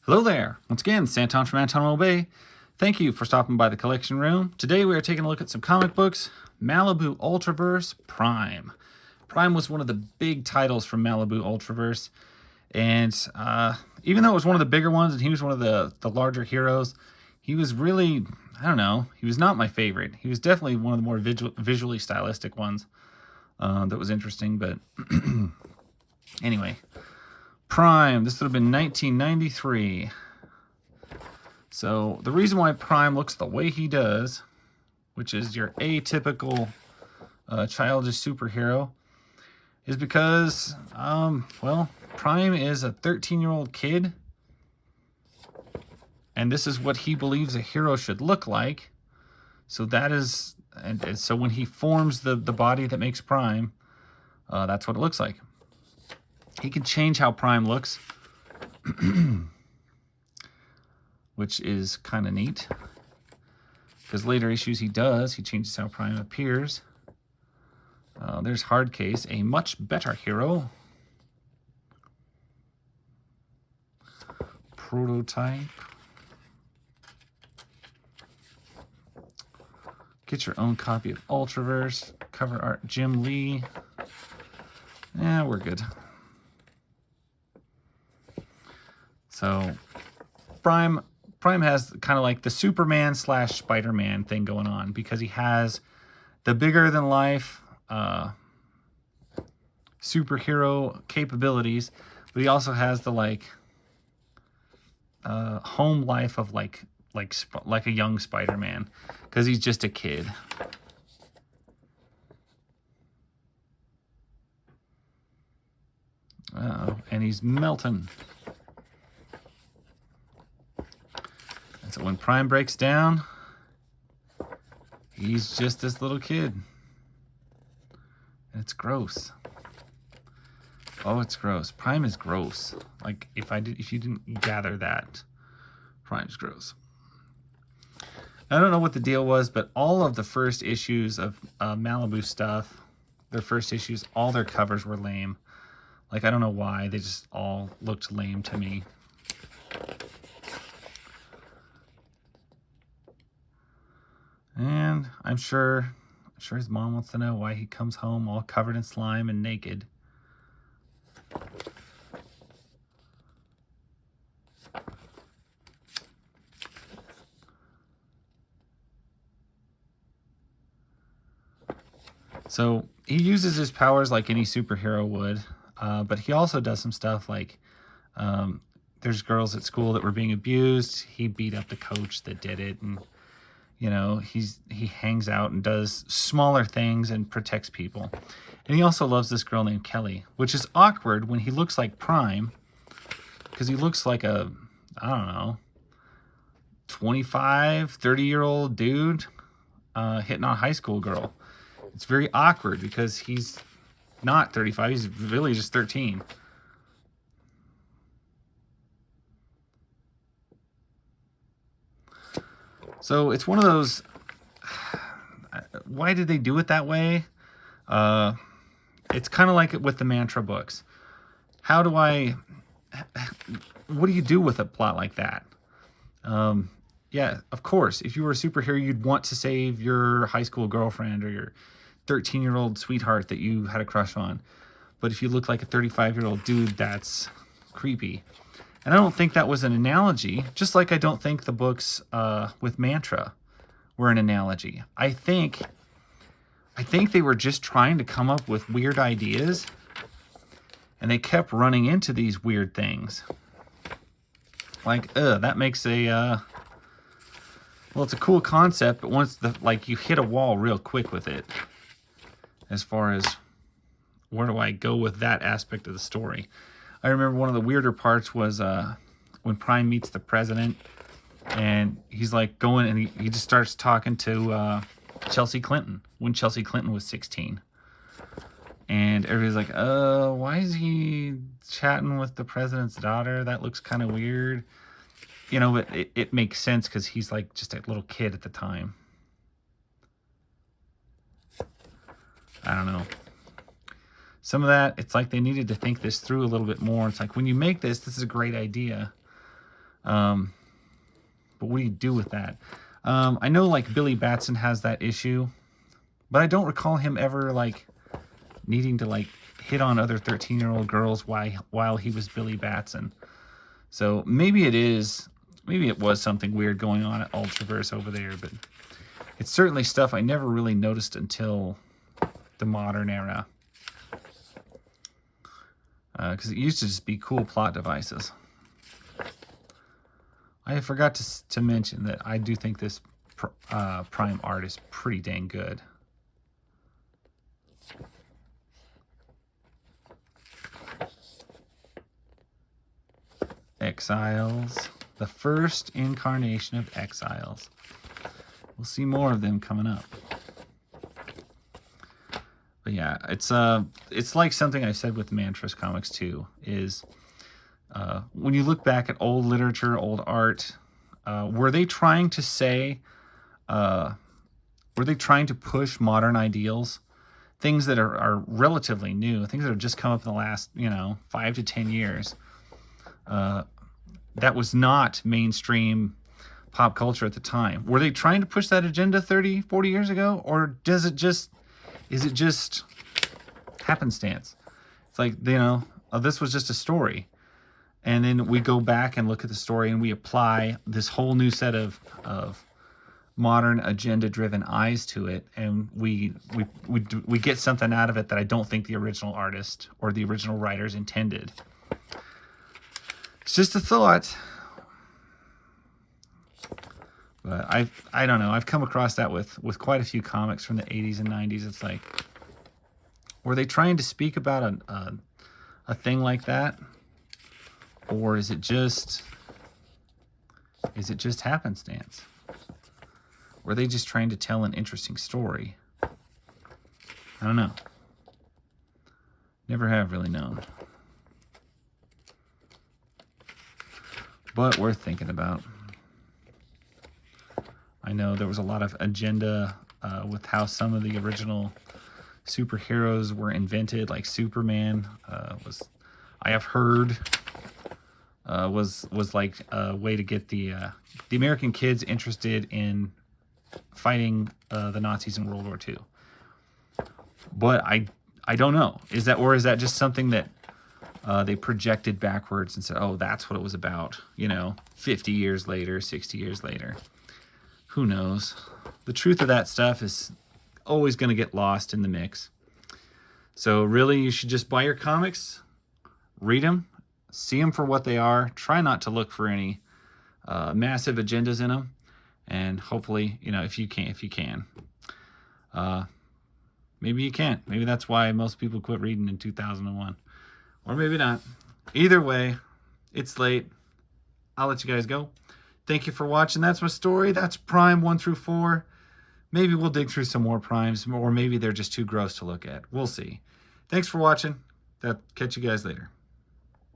Hello there. Once again, Santon from Anton Bay. Thank you for stopping by the collection room. Today we are taking a look at some comic books. Malibu Ultraverse Prime. Prime was one of the big titles from Malibu Ultraverse. And even though it was one of the bigger ones and he was one of the larger heroes, he was really, I don't know, he was not my favorite. He was definitely one of the more visually stylistic ones that was interesting. But anyway, Prime, this would have been 1993. So the reason why Prime looks the way he does, which is your atypical childish superhero, is because, well, Prime is a 13-year-old kid, and this is what he believes a hero should look like. So that is, and so when he forms the body that makes Prime, that's what it looks like. He can change how Prime looks, which is kind of neat. Because later issues he changes how Prime appears. There's Hardcase, a much better hero. Prototype. Get your own copy of Ultraverse. Cover art Jim Lee. Yeah, we're good. So, Prime has kind of like the Superman / Spider-Man thing going on, because he has the bigger-than-life superhero capabilities, but he also has the like home life of like a young Spider-Man, because he's just a kid. And he's melting. And so when Prime breaks down, he's just this little kid. And it's gross. Oh, it's gross. Prime is gross. Like, if you didn't gather that, Prime's gross. I don't know what the deal was, but all of the first issues of Malibu stuff, their first issues, all their covers were lame. Like, I don't know why. They just all looked lame to me. And I'm sure his mom wants to know why he comes home all covered in slime and naked. So he uses his powers like any superhero would, but he also does some stuff like there's girls at school that were being abused. He beat up the coach that did it, and you know, he hangs out and does smaller things and protects people. And he also loves this girl named Kelly, which is awkward when he looks like Prime, because he looks like a, I don't know, 25, 30-year-old dude hitting on a high school girl. It's very awkward because he's not 35. He's really just 13. So it's one of those, why did they do it that way? It's kind of like with the Mantra books. What do you do with a plot like that? Yeah, of course, if you were a superhero, you'd want to save your high school girlfriend or your 13-year-old sweetheart that you had a crush on. But if you look like a 35-year-old dude, that's creepy. And I don't think that was an analogy, just like I don't think the books with Mantra were an analogy. I think they were just trying to come up with weird ideas, and they kept running into these weird things. Like, that makes a, well, it's a cool concept, but once you hit a wall real quick with it, as far as where do I go with that aspect of the story. I remember one of the weirder parts was when Prime meets the president, and he's like going, and he just starts talking to Chelsea Clinton when Chelsea Clinton was 16. And everybody's like, why is he chatting with the president's daughter? That looks kind of weird. You know, but it makes sense because he's like just a little kid at the time. I don't know. Some of that, it's like they needed to think this through a little bit more. It's like, when you make this is a great idea. But what do you do with that? I know like Billy Batson has that issue, but I don't recall him ever like needing to like hit on other 13-year-old girls while he was Billy Batson. So maybe it was something weird going on at Ultraverse over there, but it's certainly stuff I never really noticed until the modern era. Because it used to just be cool plot devices. I forgot to mention that I do think this Prime art is pretty dang good. Exiles. The first incarnation of Exiles. We'll see more of them coming up. But yeah, it's like something I've said with Mantras comics too, is when you look back at old literature, old art, were they trying to say, were they trying to push modern ideals? Things that are relatively new, things that have just come up in the last, 5 to 10 years. That was not mainstream pop culture at the time. Were they trying to push that agenda 30, 40 years ago? Or is it just happenstance? It's like, this was just a story. And then we go back and look at the story and we apply this whole new set of modern agenda-driven eyes to it, and we get something out of it that I don't think the original artist or the original writers intended. It's just a thought. But I don't know. I've come across that with quite a few comics from the 80s and 90s. It's like, were they trying to speak about a thing like that? Or is it just happenstance? Were they just trying to tell an interesting story? I don't know. Never have really known. But worth thinking about. I know there was a lot of agenda with how some of the original superheroes were invented, like Superman I have heard was like a way to get the American kids interested in fighting the Nazis in World War II. But I don't know. Is that just something that they projected backwards and said, oh, that's what it was about, 50 years later, 60 years later. Who knows? The truth of that stuff is always going to get lost in the mix. So really, you should just buy your comics, read them, see them for what they are. Try not to look for any massive agendas in them. And hopefully, if you can. Maybe you can't. Maybe that's why most people quit reading in 2001. Or maybe not. Either way, it's late. I'll let you guys go. Thank you for watching. That's my story. That's Prime 1 through 4. Maybe we'll dig through some more Primes, or maybe they're just too gross to look at. We'll see. Thanks for watching. Catch you guys later.